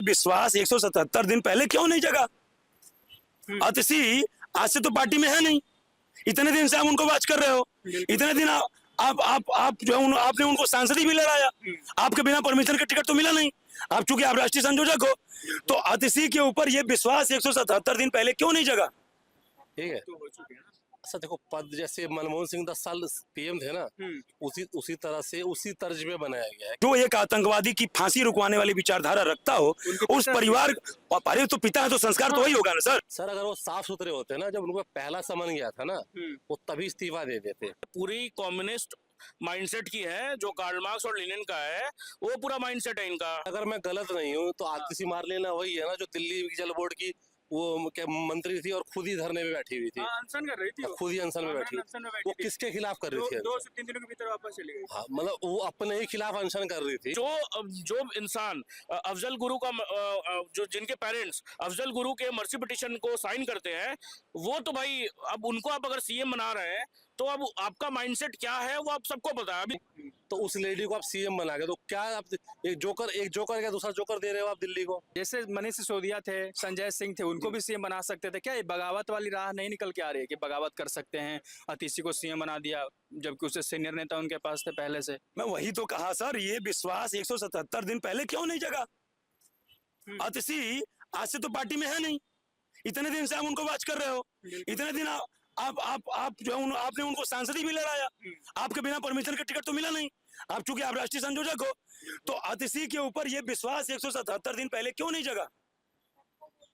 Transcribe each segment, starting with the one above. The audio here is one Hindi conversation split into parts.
विश्वास 177 दिन पहले क्यों नहीं जगा? आतिशी आज से तो पार्टी में है नहीं, इतने दिन से आप उनको बात कर रहे हो, इतने दिन आप जो है आपने उनको सांसद ही भी लड़ाया, आपके बिना परमिशन के टिकट तो मिला नहीं, आप चूंकि आप राष्ट्रीय संयोजक हो, तो आतिशी के ऊपर ये विश्वास 177 दिन पहले क्यों नहीं जगा? ठीक है, अच्छा देखो, पद जैसे मनमोहन सिंह 10 साल पीएम थे ना, उसी तरह से उसी तर्ज में बनाया गया है। जो एक आतंकवादी की फांसी रुकवाने वाली विचारधारा रखता हो, उस परिवार अरे तो पिता है तो संस्कार तो वही होगा ना सर। सर अगर वो साफ सुथरे होते ना, जब उनको पहला समन गया था ना, वो तभी इस्तीफा दे देते। पूरी कम्युनिस्ट माइंडसेट की है, जो कार्ल मार्क्स और लेनिन का है, वो पूरा माइंडसेट है इनका। अगर मैं गलत नहीं हूँ तो आतिशी मार्लेना वही है ना जो दिल्ली जल बोर्ड की वो क्या मंत्री थी और खुद ही धरने में बैठी हुई थी। अनशन कर रही थी वो। खुद ही अनशन में बैठी। वो किसके खिलाफ कर रही थी? 2 से 3 दिनों के भीतर वापस चली गई। हाँ, मतलब वो अपने ही खिलाफ अनशन कर रही थी। जो इंसान अफजल गुरु का जो जिनके पेरेंट्स अफजल गुरु के मर्सी पिटीशन को साइन करते हैं, वो तो भाई अब उनको आप अगर सीएम बना रहे हैं तो अब आपका माइंडसेट क्या है वो आप सबको पता है। अभी तो उस लेडी को आप सीएम बना के तो क्या आप एक जोकर क्या दूसरा जोकर दे रहे हो आप दिल्ली को? जैसे मनीष सिसोदिया थे, संजय सिंह थे, उनको भी सीएम बना सकते थे। क्या ये बगावत वाली राह नहीं निकल के आ रही है कि बगावत कर सकते हैं? आतिशी को सीएम बना दिया जबकि उससे सीनियर नेता उनके पास थे पहले से। मैं वही तो कहा सर, ये विश्वास 177 दिन पहले क्यों नहीं जगा? आतिशी आज से तो पार्टी में है नहीं, इतने दिन से आप उनको बात कर रहे हो, इतने दिन आप जो है आपने उनको सांसद ही भी लड़ाया, आपके बिना परमिशन के टिकट तो मिला नहीं, आप चूंकि आप राष्ट्रीय संयोजक हो, तो आतिशी के ऊपर ये विश्वास 177 दिन पहले क्यों नहीं जगा?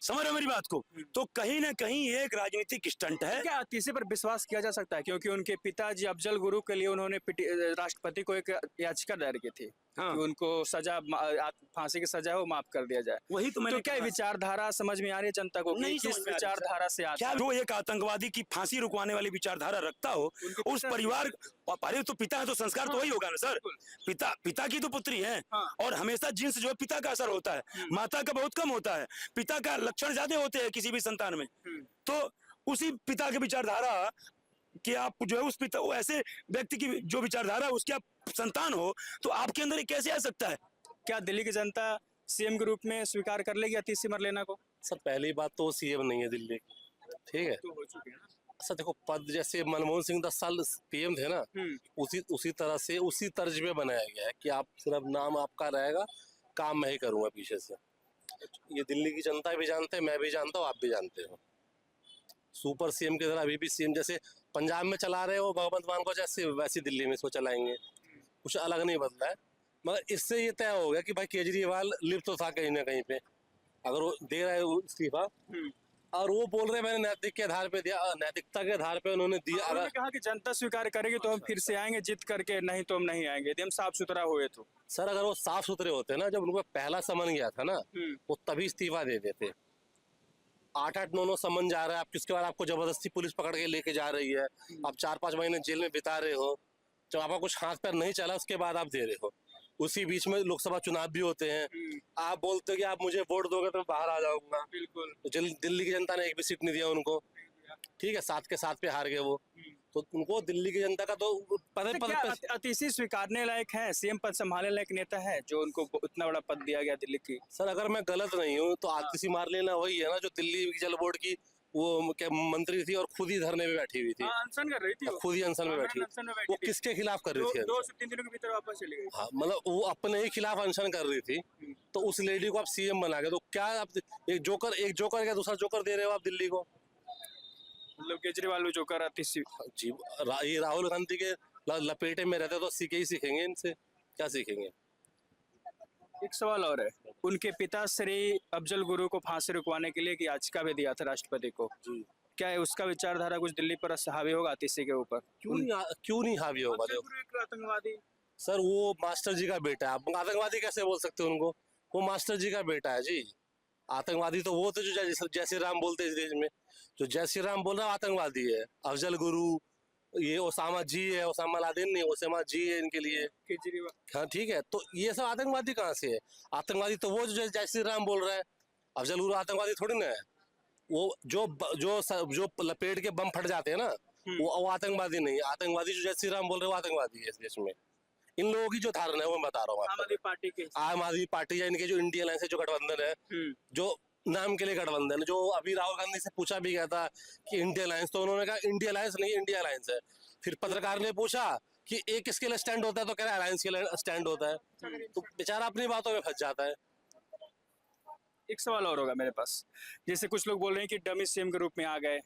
समझ रहे हो मेरी बात को? तो कहीं ना कहीं एक राजनीतिक स्टंट है। क्या आतिशी पर विश्वास किया जा सकता है? क्योंकि उनके पिताजी अफजल गुरु के लिए उन्होंने राष्ट्रपति को एक याचिका दायर की थी कि उनको सजा, फांसी की सजा हो माफ कर दिया जाए। वही तो मैंने क्या विचारधारा समझ में आ रही है जनता को? नहीं किस विचारधारा से आता है? जो एक आतंकवादी की फांसी रुकवाने वाली विचारधारा रखता हो, उस परिवार अरे तो पिता है तो संस्कार तो वही होगा ना सर। पिता की तो पुत्री है, और हमेशा जिन्स जो है पिता का असर होता है, माता का बहुत कम होता है। पिता का लक्षण ज्यादा होते हैं किसी भी संतान में। तो उसी पिता की विचारधारा कि आप जो है उस पिता ऐसे व्यक्ति की जो विचारधारा उसकी आप संतान हो, तो आपके अंदर ये कैसे आ सकता है? क्या दिल्ली की जनता सीएम के रूप में स्वीकार कर लेगी आतिशी मरलेना को? सर पहली बात तो सीएम नहीं है दिल्ली, ठीक है। अच्छा देखो, पद जैसे मनमोहन सिंह 10 साल पीएम थे ना, उसी तरह से उसी तर्ज में बनाया गया है कि आप सिर्फ नाम आपका रहेगा, काम मैं ही करूंगा पीछे से। ये दिल्ली की जनता भी जानते हैं, मैं भी जानता हूँ, आप भी जानते हो। सुपर सीएम की तरह अभी भी सीएम जैसे पंजाब में चला रहे हो भगवंत मान को, जैसे वैसे दिल्ली में इसको चलाएंगे, कुछ अलग नहीं बदला है। मगर इससे ये तय हो गया कि भाई केजरीवाल लिप्त तो था कहीं ना कहीं पे, अगर वो दे रहा है इस्तीफा, और वो बोल रहे हैं मैंने नैतिक के आधार पे दिया, नैतिकता के आधार पे उन्होंने दिया। उन्होंने कहा कि जनता स्वीकार करेगी तो हम फिर से आएंगे जीत करके, नहीं तो हम नहीं आएंगे यदि हम साफ सुथरा हुए तो। सर अगर वो साफ सुथरे होते ना, जब उनको पहला समन गया था ना, वो तभी इस्तीफा दे देते। 8-8, 9-9 समन जा रहा है, आप उसके बाद आपको जबरदस्ती पुलिस पकड़ के लेके जा रही है, आप 4-5 महीने जेल में बिता रहे हो, जब आपका कुछ हाथ पैर नहीं चला उसके बाद आप दे रहे हो। उसी बीच में लोकसभा चुनाव भी होते हैं, आप बोलते हो कि आप मुझे वोट दोगे तो बाहर आ जाऊंगा। बिल्कुल। तो दिल्ली की जनता ने एक भी सीट नहीं दिया उनको, ठीक है, 7 के 7 पे हार गए वो। तो उनको दिल्ली की जनता का तो आतिशी स्वीकारने लायक है, सीएम पद संभालने लायक नेता है जो उनको इतना बड़ा पद दिया गया दिल्ली की? सर अगर मैं गलत नहीं हूँ तो आतिशी मार्लेना वही है ना जो दिल्ली जल बोर्ड की वो क्या मंत्री थी और खुद ही धरने में बैठी हुई थी। अनशन कर रही थी वो। खुद ही अनशन में बैठी। वो किसके खिलाफ कर रही थी? 2 से 3 दिनों के भीतर वापस चली गई। हाँ, मतलब वो अपने ही खिलाफ अनशन कर रही थी। तो उस लेडी को आप सीएम बना के तो क्या आप एक जोकर क्या दूसरा जोकर दे रहे हो आप दिल्ली को? मतलब केजरीवाल भी जोकर, आतिशी जी। ये राहुल गांधी के लपेटे में रहते तो सीखे ही सीखेंगे, इनसे क्या सीखेंगे? एक सवाल और है, उनके पिता श्री अफजल गुरु को फांसी रुकवाने के लिए याचिका भी दिया था राष्ट्रपति को। क्या है उसका विचारधारा कुछ दिल्ली पर हावी होगा आतिशी के ऊपर? क्यों नहीं हावी होगा? आतंकवादी सर वो मास्टर जी का बेटा है, आप आतंकवादी कैसे बोल सकते हो उनको? वो मास्टर जी का बेटा है जी। आतंकवादी तो वो थे जो जय श्री राम बोलते इस देश में, जो जय श्री राम बोल रहा है आतंकवादी है। अफजल गुरु, ये ओसामा जी है, ओसामा लादेन नहीं, ओसामा जी है इनके लिए, केजरीवाल। हाँ ठीक है, तो ये सब आतंकवादी कहाँ से है? आतंकवादी तो वो जो जय श्री राम बोल रहा है। अफजल गुरु आतंकवादी थोड़ी ना है। वो जो लपेट के बम फट जाते हैं ना, वो आतंकवादी नहीं। आतंकवादी जो जय श्री राम बोल रहे हैं वो आतंकवादी है इस देश में। इन लोगों की जो धारणा है वो मैं बता रहा हूँ आम आपको। आदमी पार्टी के आम आदमी पार्टी या इनके जो इंडिया अलायंस है, जो गठबंधन है, जो नाम के लिए गठबंधन है, जो अभी राहुल गांधी से पूछा भी गया था कि इंडिया अलायंस, तो उन्होंने कहा इंडिया अलायंस नहीं, इंडिया अलायंस है। फिर पत्रकार ने पूछा कि एक किसके लिए स्टैंड होता है, तो कह रहा है अलायंस के लिए स्टैंड होता है। तो बेचारा अपनी बातों में फंस जाता है। एक सवाल और होगा मेरे पास, जैसे कुछ लोग बोल रहे हैं कि डमी सीएम के रूप में आ गए,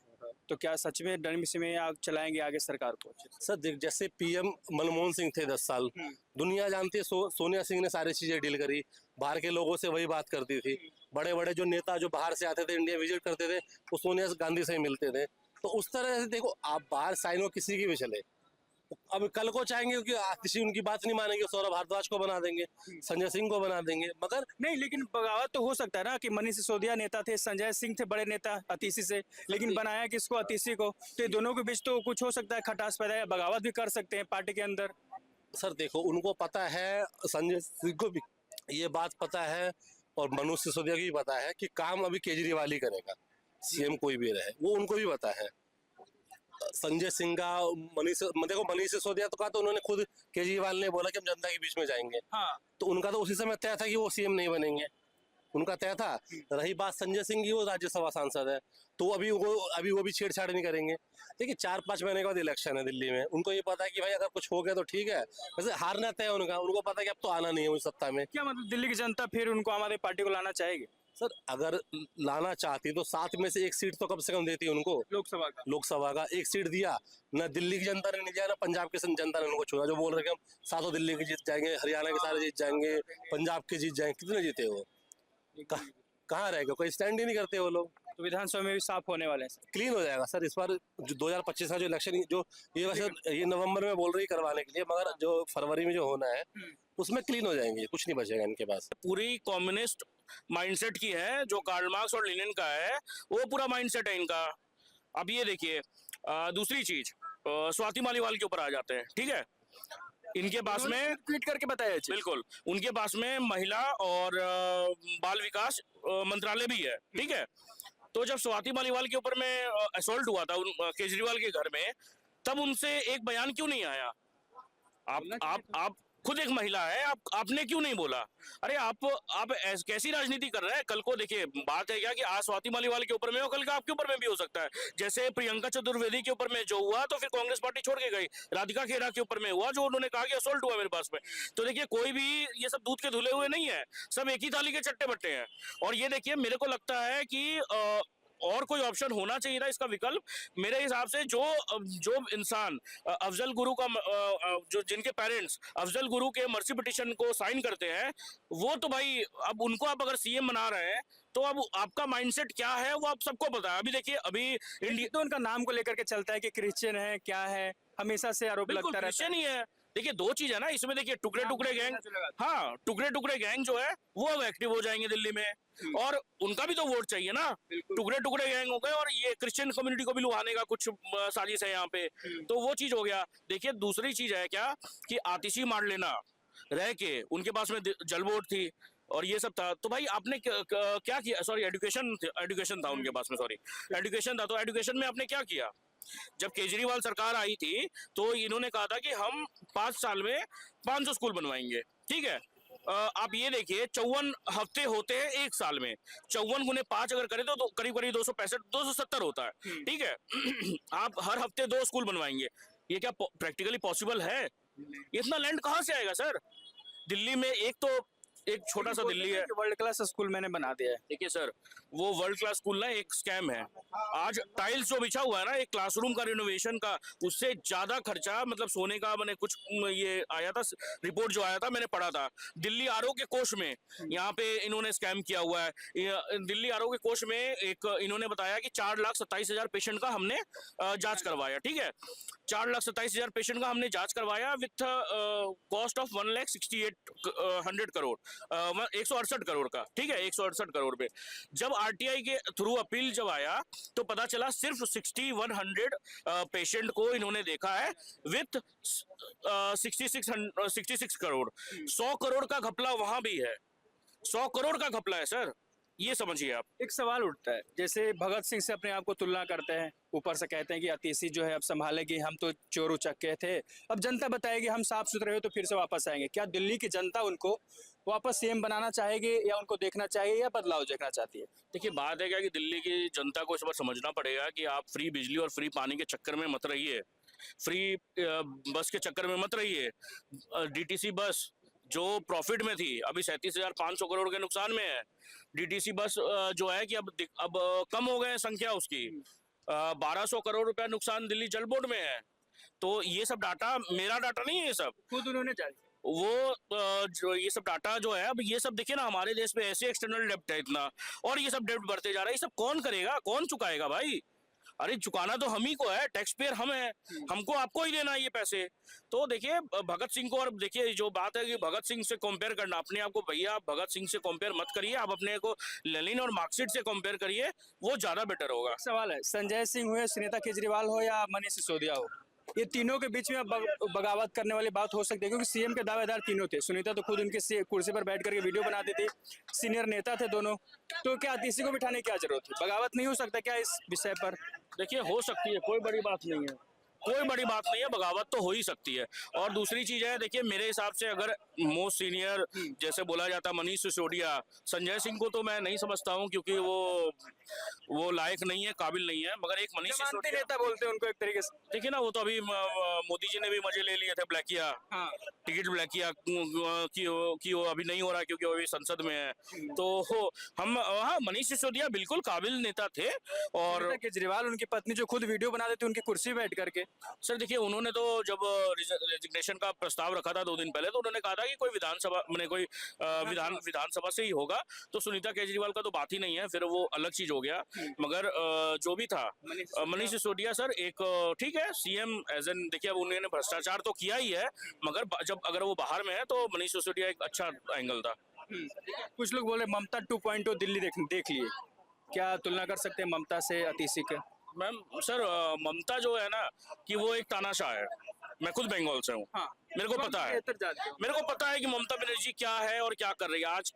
तो क्या सच में डमी सीएम आप चलाएंगे आगे सरकार को? सर देख, जैसे पीएम मनमोहन सिंह थे 10 साल, दुनिया जानती है, सोनिया सिंह ने सारी चीजें डील करी, बाहर के लोगों से वही बात करती थी। बड़े बड़े जो नेता जो बाहर से आते थे, इंडिया विजिट करते थे, वो सोनिया गांधी से ही मिलते थे। तो उस तरह से देखो, आप बाहर साइन हो किसी की भी चले, अब कल को चाहेंगे कि किसी उनकी बात नहीं मानेंगे, सौरभ भारद्वाज को बना देंगे, संजय सिंह को बना देंगे, मगर नहीं, लेकिन बगावत तो हो सकता है ना कि मनीष सिसोदिया नेता थे, संजय सिंह थे बड़े नेता अतीसी से, लेकिन बनाया किसको? अतीसी को। तो ये दोनों के बीच तो कुछ हो सकता है, खटास पैदा है, बगावत भी कर सकते हैं पार्टी के अंदर। सर देखो, उनको पता है, संजय सिंह को भी ये बात पता है और मनोज सिसोदिया को भी पता है कि काम अभी केजरीवाल ही करेगा, सीएम कोई भी रहे, वो उनको भी पता है। संजय सिंह का देखो, मनीष सिसोदिया तो कहा, तो उन्होंने खुद, केजरीवाल ने बोला कि हम जनता के बीच में जाएंगे, हाँ, तो उनका तो उसी समय तय था कि वो सीएम नहीं बनेंगे, उनका तय था। रही बात संजय सिंह की, वो राज्यसभा सांसद है, तो अभी वो भी छेड़छाड़ नहीं करेंगे। देखिए 4-5 महीने के बाद इलेक्शन है दिल्ली में, उनको ये पता है कि भाई अगर कुछ हो गया तो ठीक है, वैसे हारना तय है उनका, उनको पता है कि अब तो आना नहीं है उस सत्ता में। क्या मतलब दिल्ली की जनता फिर उनको आम आदमी पार्टी को लाना चाहेगी? सर अगर लाना चाहती तो 7 में से 1 सीट तो कम से कम देती उनको, लोकसभा का 1 सीट दिया ना, दिल्ली की जनता ने नहीं दिया ना, पंजाब की जनता ने उनको छोड़ा। जो बोल रहे कि हम 7 दिल्ली के जीत जाएंगे, हरियाणा के सारे जीत जाएंगे, पंजाब के जीत जाएंगे, कितने जीते वो? कहाँ रह गए? कोई स्टैंड ही नहीं करते वो लोग। तो विधानसभा में भी साफ होने वाले हैं। क्लीन हो जाएगा सर इस बार, जो 2025 का जो इलेक्शन, जो ये वैसे ये नवंबर में बोल रही करवाने के लिए, मगर जो फरवरी में जो होना है उसमें क्लीन हो जाएंगे, कुछ नहीं बचेगा इनके पास। पूरी कम्युनिस्ट माइंडसेट की है, जो कार्ल मार्क्स और लेनिन का है, वो पूरा माइंडसेट है इनका। अब ये देखिए, दूसरी चीज, स्वाति मालीवाल के ऊपर आ जाते हैं, ठीक है। इनके पास में ट्वीट करके बताया है। बिल्कुल, उनके पास में महिला और बाल विकास मंत्रालय भी है, ठीक है। तो जब स्वाति मालीवाल के ऊपर में असॉल्ट हुआ था केजरीवाल के घर में, तब उनसे एक बयान क्यों नहीं आया? आप खुद एक महिला है, आपने क्यों नहीं बोला? अरे आप कैसी राजनीति कर रहे हैं? कल को देखिए, बात है क्या कि आज स्वाति मालीवाल के ऊपर में हो, कल का आपके ऊपर में भी हो सकता है। जैसे प्रियंका चतुर्वेदी के ऊपर में जो हुआ, तो फिर कांग्रेस पार्टी छोड़ के गई। राधिका खेरा के ऊपर में हुआ, जो उन्होंने कहा कि असॉल्ट हुआ मेरे पास में। तो देखिए, कोई भी ये सब दूध के धुले हुए नहीं है, सब एक ही थाली के चट्टे बट्टे हैं। और ये देखिए, मेरे को लगता है कि और कोई ऑप्शन होना चाहिए था इसका विकल्प। मेरे हिसाब से जो इंसान अफजल गुरु का जो जिनके पेरेंट्स अफजल गुरु के मर्सी पिटीशन को साइन करते हैं, वो तो भाई, अब उनको आप अगर सीएम बना रहे हैं, तो अब आपका माइंडसेट क्या है वो आप सबको पता है। अभी देखिए, अभी इंडिया तो उनका नाम को लेकर के चलता है कि क्रिश्चियन है, क्या है, हमेशा से आरोप लगता रहता है। क्रिश्चियन ही है। देखिए, दो चीज है ना इसमें। देखिए, टुकड़े टुकड़े गैंग, हाँ, टुकड़े टुकड़े गैंग जो है वो अब एक्टिव हो जाएंगे दिल्ली में, और उनका भी तो वोट चाहिए ना। टुकड़े टुकड़े गैंग हो गए, और ये क्रिश्चियन कम्युनिटी को भी लुभाने का कुछ साजिश है यहाँ पे, तो वो चीज हो गया। देखिए, दूसरी चीज है क्या कि आतिशी मार लेना रह के, उनके पास में जल बोर्ड थी और ये सब था, तो भाई आपने क्या किया? सॉरी, एजुकेशन था उनके पास में, सॉरी, एजुकेशन था। तो एजुकेशन में आपने क्या किया? जब केजरीवाल सरकार आई थी, तो इन्होंने कहा था कि हम 5 साल में 500 स्कूल बनवाएंगे, ठीक है। आप ये देखिए, 54 हफ्ते होते हैं 1 साल में, 54 गुने 5 अगर करें तो करीब करीब 270 होता है, ठीक है। आप हर हफ्ते 2 स्कूल बनवाएंगे, ये क्या प्रैक्टिकली पॉसिबल है? इतना लैंड कहाँ से आएगा सर? दिल्ली में एक छोटा सा दिल्ली है, वर्ल्ड क्लास स्कूल मैंने बना दिया है। देखिए सर, वो वर्ल्ड क्लास स्कूल ना एक स्कैम है। आज टाइल्स जो बिछा हुआ है ना, एक क्लासरूम का रिनोवेशन का, उससे ज्यादा खर्चा, मतलब सोने का, मैंने कुछ ये आया था रिपोर्ट, जो आया था मैंने पढ़ा था। दिल्ली आरोग्य कोष में यहाँ पे इन्होंने स्कैम किया हुआ है। दिल्ली आरोग्य कोष में एक इन्होंने बताया कि 4,27,000 पेशेंट का हमने जांच करवाया, ठीक है। 4,27,000 पेशेंट का हमने जांच करवाया with cost of 1,68 crore, 168 crore का, ठीक है, 168 करोड़ पे। जब आरटीआई के थ्रू अपील जब आया, तो पता चला सिर्फ 6,100 पेशेंट को इन्होंने देखा है विथ 66 करोड़। 100 करोड़ का घपला वहां भी है, 100 करोड़ का घपला है सर। ये समझिए आप। एक सवाल उठता है, जैसे भगत सिंह से अपने आप को तुलना करते हैं, ऊपर से कहते हैं कि अतीसी जो है अब संभालेगी, हम तो चोर उचक्के थे, अब जनता बताएगी हम साफ सुथरे हो तो फिर से वापस आएंगे। क्या दिल्ली की जनता उनको वापस सीएम बनाना चाहेगी, या उनको देखना चाहिए, या बदलाव देखना चाहती है? देखिए बात है क्या कि दिल्ली की जनता को इस बार समझना पड़ेगा कि आप फ्री बिजली और फ्री पानी के चक्कर में मत रहिए, फ्री बस के चक्कर में मत रहिए। डीटीसी बस जो प्रॉफिट में थी अभी 37,500 करोड़ के नुकसान में है। डीटीसी बस जो है कि अब कम हो गए हैं संख्या उसकी। 1200 करोड़ रुपया नुकसान दिल्ली जल बोर्ड में है। तो ये सब डाटा मेरा डाटा नहीं है, ये सब खुद उन्होंने जारी वो जो ये सब डाटा जो है, अब ये सब देखिए ना, हमारे देश में ऐसे एक्सटर्नल डेब्ट है इतना, और ये सब डेब्ट बढ़ते जा रहा है। ये सब कौन करेगा, कौन चुकाएगा भाई? अरे चुकाना तो हम ही को है, टैक्स पेयर हम है, हमको आपको ही देना है ये पैसे। तो देखिए भगत सिंह को, और देखिए जो बात है कि भगत सिंह से कंपेयर करना अपने आप को, भैया आप भगत सिंह से कंपेयर मत करिए, आप अपने को लेनिन और मार्क्सिस्ट से कंपेयर करिए, वो ज्यादा बेटर होगा। सवाल है, संजय सिंह हुए, सुनीता केजरीवाल हो, या मनीष सिसोदिया हो, ये तीनों के बीच में बगावत करने वाली बात हो सकती है, क्योंकि सीएम के दावेदार तीनों थे। सुनीता तो खुद उनकी कुर्सी पर बैठ करके वीडियो बनाती थी, सीनियर नेता थे दोनों, तो क्या अतीसी को बिठाने की क्या जरूरत है? बगावत नहीं हो सकता क्या इस विषय पर? देखिए हो सकती है, कोई बड़ी बात नहीं है, कोई बड़ी बात नहीं है, बगावत तो हो ही सकती है। और दूसरी चीज है, देखिए मेरे हिसाब से अगर मोस्ट सीनियर जैसे बोला जाता मनीष सिसोदिया, संजय सिंह को तो मैं नहीं समझता हूँ, क्योंकि वो लायक नहीं है, काबिल नहीं है। मगर एक मनीष सिसोदिया नेता बोलते हैं उनको एक तरीके से। देखिए ना, वो तो अभी मोदी जी ने भी मजे ले लिए थे, ब्लैकिया हाँ। टिकट ब्लैकिया कि वो अभी नहीं हो रहा क्योंकि वो अभी संसद में है। तो हम हाँ, मनीष सिसोदिया बिल्कुल काबिल नेता थे। और केजरीवाल उनकी पत्नी जो खुद वीडियो बना देती उनकी कुर्सी बैठ करके। सर देखिए, उन्होंने तो जब रेजिग्नेशन का प्रस्ताव रखा था 2 दिन पहले, तो उन्होंने कहा था कि कोई विधानसभा मैंने कोई विधानसभा से ही होगा। तो सुनीता केजरीवाल का तो बात ही नहीं है, फिर वो अलग चीज हो गया। मगर जो भी था, मनीष सिसोदिया सर एक ठीक है सीएम एज एन, देखिए अब उन्होंने भ्रष्टाचार तो किया ही है, मगर जब अगर वो बाहर में है तो मनीष सिसोदिया एक अच्छा एंगल था। कुछ लोग बोले ममता 2.0 दिल्ली देख लिए, क्या तुलना कर सकते हैं ममता से अतीसी के? मैम सर ममता जो है ना कि वो एक तानाशाह है। मैं खुद बंगाल से हूँ। हाँ। मेरे को पता है, मेरे को पता है कि ममता बनर्जी क्या है और क्या कर रही है। आज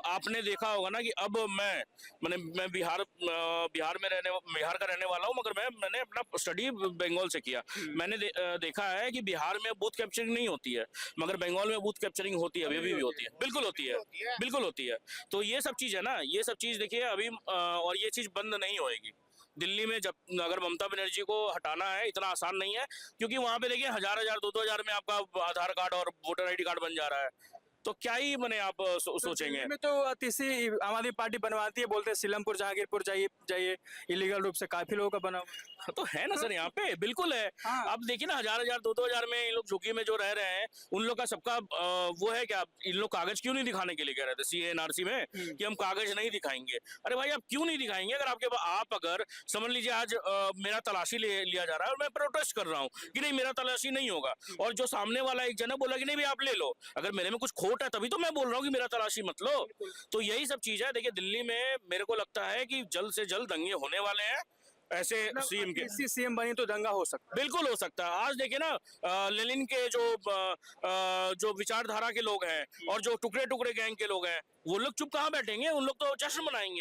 आपने देखा होगा ना कि अब मैं बिहार का रहने वाला हूँ, मगर मैंने अपना स्टडी बंगाल से किया। मैंने देखा है कि बिहार में बूथ कैप्चरिंग नहीं होती है, मगर बंगाल में बूथ कैप्चरिंग होती है, अभी भी होती है, बिल्कुल होती है, बिल्कुल होती है। तो ये सब चीज है ना, ये सब चीज देखिए अभी, और ये चीज बंद नहीं होएगी दिल्ली में। जब अगर ममता बनर्जी को हटाना है, इतना आसान नहीं है, क्योंकि वहां पे देखिए 1000 2-2 हजार में आपका आधार कार्ड और वोटर आईडी कार्ड बन जा रहा है। तो क्या ही मैंने आप सोचेंगे। में तो अतीसी आम आदमी पार्टी बनवाती है, बोलते हैं सीलमपुर जहांगीरपुर जाइए, इलीगल रूप से काफी लोगों का बना हुआ। तो है ना सर, यहाँ पे बिल्कुल है। हाँ। आप देखिए ना 1000 2-2 हजार में इन लोग झुग्गी में जो रह रहे हैं, उन लोग का सबका वो है क्या, इन लोग कागज क्यों नहीं दिखाने के लिए कह रहे थे CA/NRC में कि हम कागज नहीं दिखाएंगे। अरे भाई आप क्यों नहीं दिखाएंगे? अगर आपके आप अगर समझ लीजिए आज मेरा तलाशी लिया जा रहा है और मैं प्रोटेस्ट कर रहा हूँ कि नहीं मेरा तलाशी नहीं होगा, और जो सामने वाला एक जन बोला कि नहीं भाई आप ले लो, अगर मेरे में कुछ खोट है तभी तो मैं बोल रहा हूँ कि मेरा तलाशी मत लो। तो यही सब चीज है। देखिए दिल्ली में मेरे को लगता है कि जल्द से जल्द दंगे होने वाले हैं ऐसे सीएम के। सीएम बनी तो दंगा हो सकता है। बिल्कुल हो सकता है। आज देखिए ना लेनिन के जो विचारधारा के लोग हैं और जो टुकड़े टुकड़े गैंग के लोग हैं, वो लोग चुप कहाँ बैठेंगे? उन लोग तो जश्न मनाएंगे।